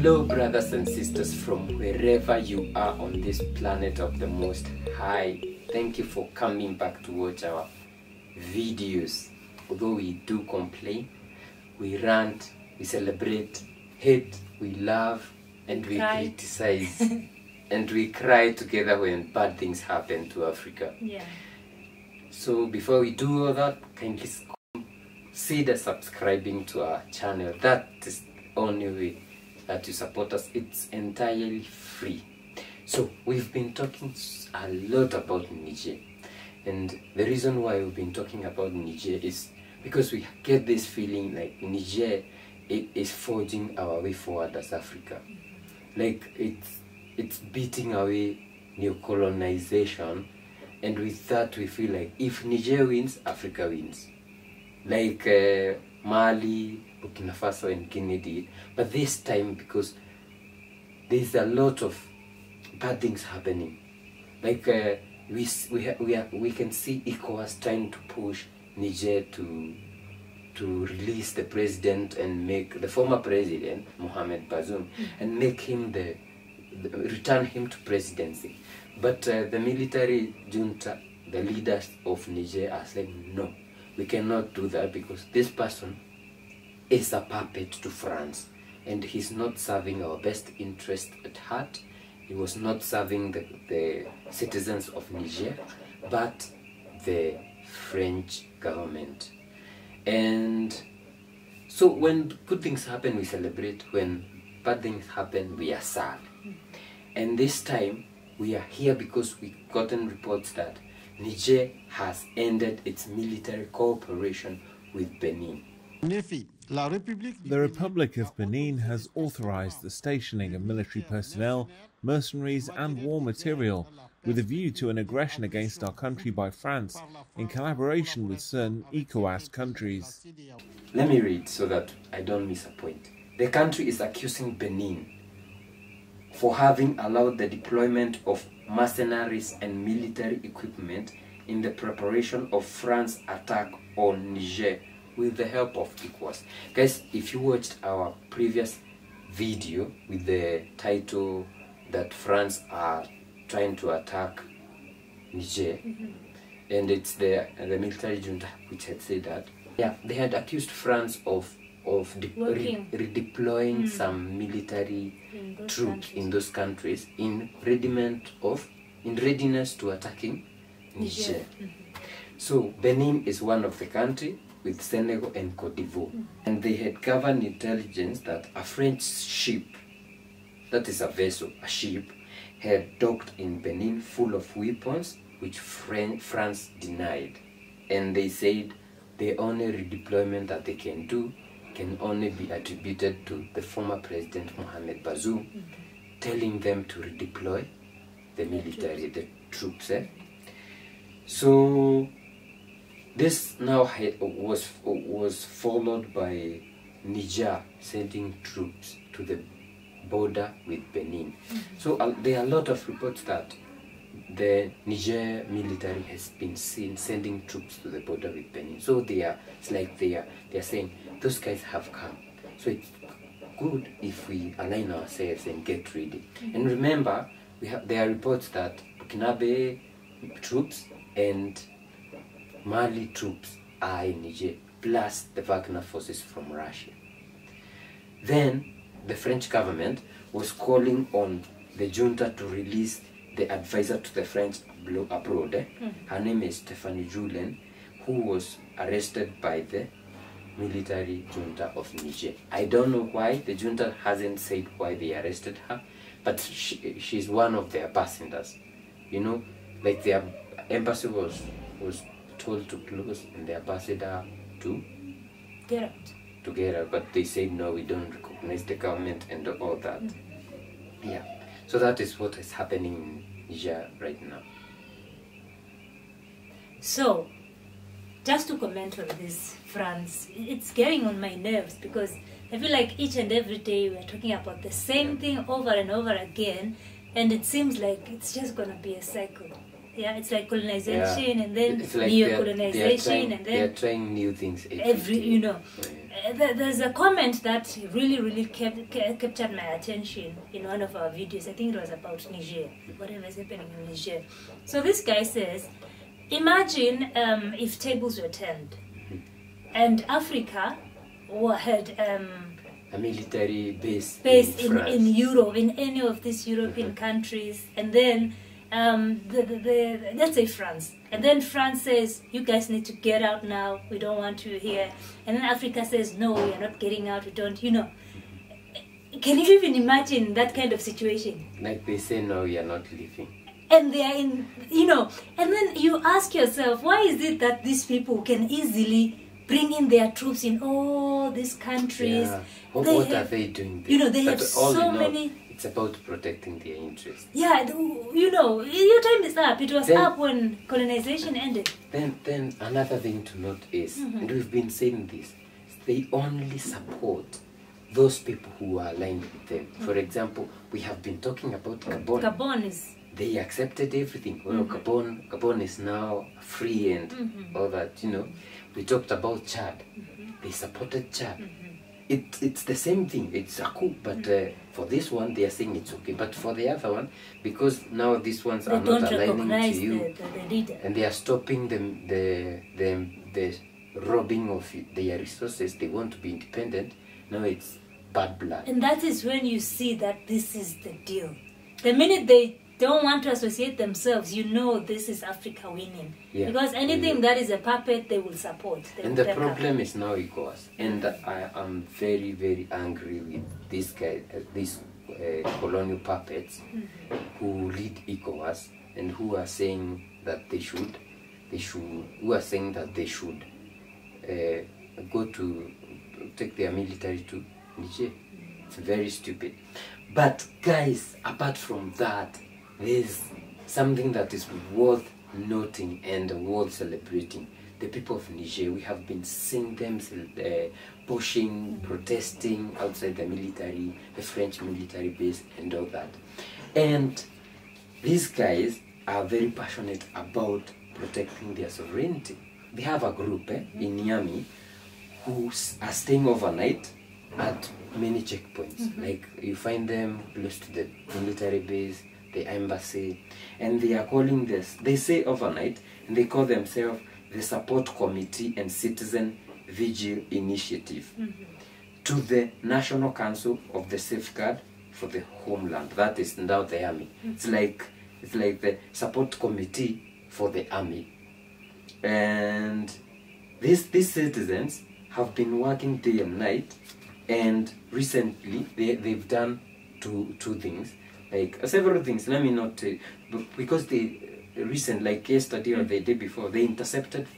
Hello brothers and sisters from wherever you are on this planet of the Most High. Thank you for coming back to watch our videos. Although we do complain, we rant, we celebrate, hate, we love, and we criticize. And we cry together when bad things happen to Africa. Yeah. So before we do all that, kindly consider subscribing to our channel. That is the only way that you support us. It's entirely free. So we've been talking a lot about Niger, and the reason why we've been talking about Niger is because we get this feeling like Niger is forging our way forward as Africa. Like it's beating away neo-colonization, and with that we feel like if Niger wins, Africa wins. Like Mali, Burkina Faso and Guinea did. But this time, because there's a lot of bad things happening, like we can see ECOWAS trying to push Niger to release the president and make the former president Mohamed Bazoum and make him return him to presidency. But the military junta, the leaders of Niger, are saying no, we cannot do that because this person is a puppet to France, and he's not serving our best interest at heart. He was not serving the citizens of Niger, but the French government. And so when good things happen, we celebrate. When bad things happen, we are sad. And this time, we are here because we gotten reports that Niger has ended its military cooperation with Benin. The Republic of Benin has authorized the stationing of military personnel, mercenaries and war material with a view to an aggression against our country by France in collaboration with certain ECOWAS countries. Let me read so that I don't miss a point. The country is accusing Benin for having allowed the deployment of mercenaries and military equipment in the preparation of France's attack on Niger with the help of ECOWAS. Guys, if you watched our previous video with the title that France are trying to attack Niger, and it's the military junta which had said that, yeah, they had accused France of redeploying some military troops in those countries in readiness to attacking Niger. So Benin is one of the countries with Senegal and Cote d'Ivoire. And they had gathered intelligence that a French ship, that is a vessel, a ship, had docked in Benin full of weapons, which France denied. And they said the only redeployment that they can do can only be attributed to the former president Mohamed Bazoum, telling them to redeploy the military, the troops. So this now was followed by Niger sending troops to the border with Benin. So there are a lot of reports that the Niger military has been seen sending troops to the border with Benin. So it's like they are saying those guys have come. So it's good if we align ourselves and get ready. And remember, there are reports that Burkina troops and Mali troops are in Niger, plus the Wagner forces from Russia. Then the French government was calling on the junta to release the advisor to the French abroad. Her name is Stephanie Julien, who was arrested by the military junta of Niger. I don't know why. The junta hasn't said why they arrested her, but she's one of the ambassadors. You know, like the embassy was told to close and the ambassador to get out. But they said no, we don't recognize the government and all that. Yeah, so that is what is happening in Niger right now. So just to comment on this, France, it's getting on my nerves because I feel like each and every day we're talking about the same thing over and over again, and it seems like it's just gonna be a cycle. Yeah, it's like colonization and then It's like neo-colonization and they're then trying new things every, you know. There's a comment that really captured my attention in one of our videos. I think it was about Niger, whatever is happening in Niger. So this guy says, imagine if tables were turned and Africa had a military base in Europe, in any of these European countries, and then let's say France, and then France says, you guys need to get out now, we don't want you here, and then Africa says, no, we are not getting out, we don't, you know. Can you even imagine that kind of situation? Like they say, no, we are not leaving. And they are in, you know, and then you ask yourself, why is it that these people can easily bring in their troops in all these countries? Yeah. What are they doing there? You know, they have so many... It's about protecting their interests. Yeah, you know, your time is up. It was up when colonization ended. Then another thing to note is, and we've been saying this, they only support those people who are aligned with them. For example, we have been talking about Gabon. Gabon is... They accepted everything. Well, Gabon is now free and all that, you know. We talked about Chad. They supported Chad. It's the same thing. It's a coup, but for this one, they are saying it's okay. But for the other one, because now these ones are not aligning to you, the leader. And they are stopping the robbing of their resources, they want to be independent. Now it's bad blood. And that is when you see that this is the deal. The minute they don't want to associate themselves, you know this is Africa winning. Yeah. Because anything that is a puppet, they will support. And the problem is now ECOWAS. And I am very, very angry with these guys, these colonial puppets who lead ECOWAS and who are saying that they should go to take their military to Niger. It's very stupid. But guys, apart from that, there's something that is worth noting and worth celebrating. The people of Niger, we have been seeing them pushing, protesting outside the military, the French military base and all that. And these guys are very passionate about protecting their sovereignty. They have a group in Niamey who are staying overnight at many checkpoints. Like you find them close to the military base, the embassy, and they are calling this, they say overnight, and they call themselves the Support Committee and Citizen Vigil Initiative to the National Council of the Safeguard for the Homeland. That is now the army. It's like the Support Committee for the army. And these citizens have been working day and night, and recently they've done two things. Like several things, let me not because like yesterday or the day before, they intercepted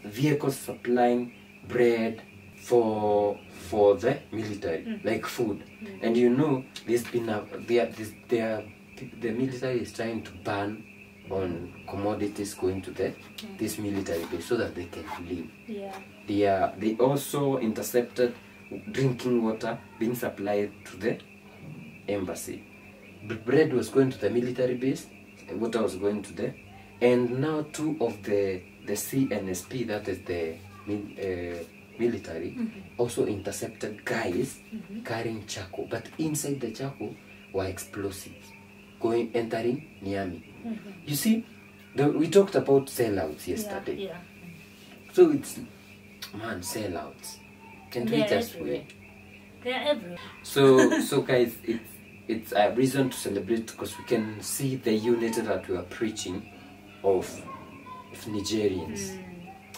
vehicles supplying bread for the military, like food. And you know, there's been the military is trying to ban on commodities going to this military base so that they can live. Yeah. They also intercepted drinking water being supplied to the embassy. Bread was going to the military base, water was going to there, and now two of the CNSP, that is the military, also intercepted guys carrying charcoal, but inside the charcoal were explosives entering Niamey. You see, we talked about sellouts yesterday. So it's, man, sellouts. Can we just wait? They're everywhere. So guys, it's a reason to celebrate because we can see the unity that we are preaching of Nigerians.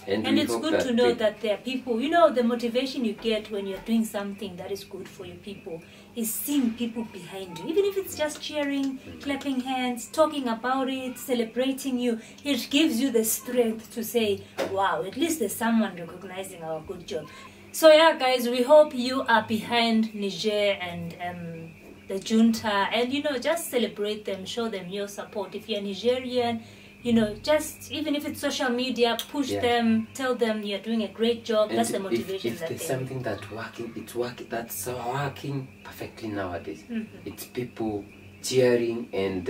And it's good to know that there are people, you know, the motivation you get when you're doing something that is good for your people is seeing people behind you. Even if it's just cheering, clapping hands, talking about it, celebrating you, it gives you the strength to say, wow, at least there's someone recognizing our good job. So yeah, guys, we hope you are behind Niger and the junta, and you know, just celebrate them, show them your support. If you're Nigerian, you know, just even if it's social media, push them, tell them you're doing a great job. And that's the motivation. If there's something that's working, that's working perfectly nowadays. It's people cheering and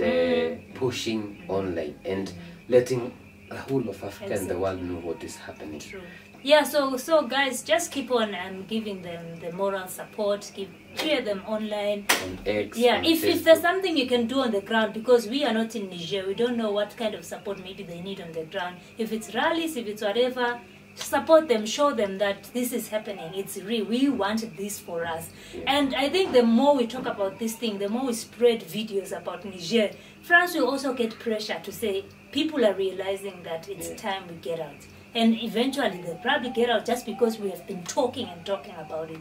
pushing online and letting the whole of Africa and the world know what is happening. True. Yeah, so guys, just keep on giving them the moral support, cheer them online. On X, yeah, on if there's something you can do on the ground, because we are not in Niger, we don't know what kind of support maybe they need on the ground. If it's rallies, if it's whatever, support them, show them that this is happening, it's real, we want this for us. Yeah. And I think the more we talk about this thing, the more we spread videos about Niger, France will also get pressure to say people are realizing that it's time we get out. And eventually they'll probably get out just because we have been talking about it.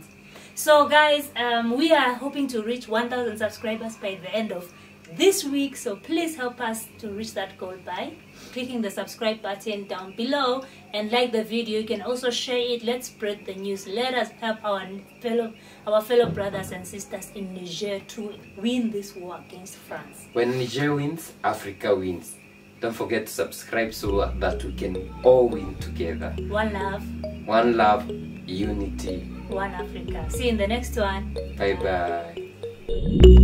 So guys, we are hoping to reach 1,000 subscribers by the end of this week. So please help us to reach that goal by clicking the subscribe button down below and like the video. You can also share it. Let's spread the news. Let us help our fellow brothers and sisters in Niger to win this war against France. When Niger wins, Africa wins. Don't forget to subscribe so that we can all win together. One love. One love, unity. One Africa. See you in the next one. Bye bye.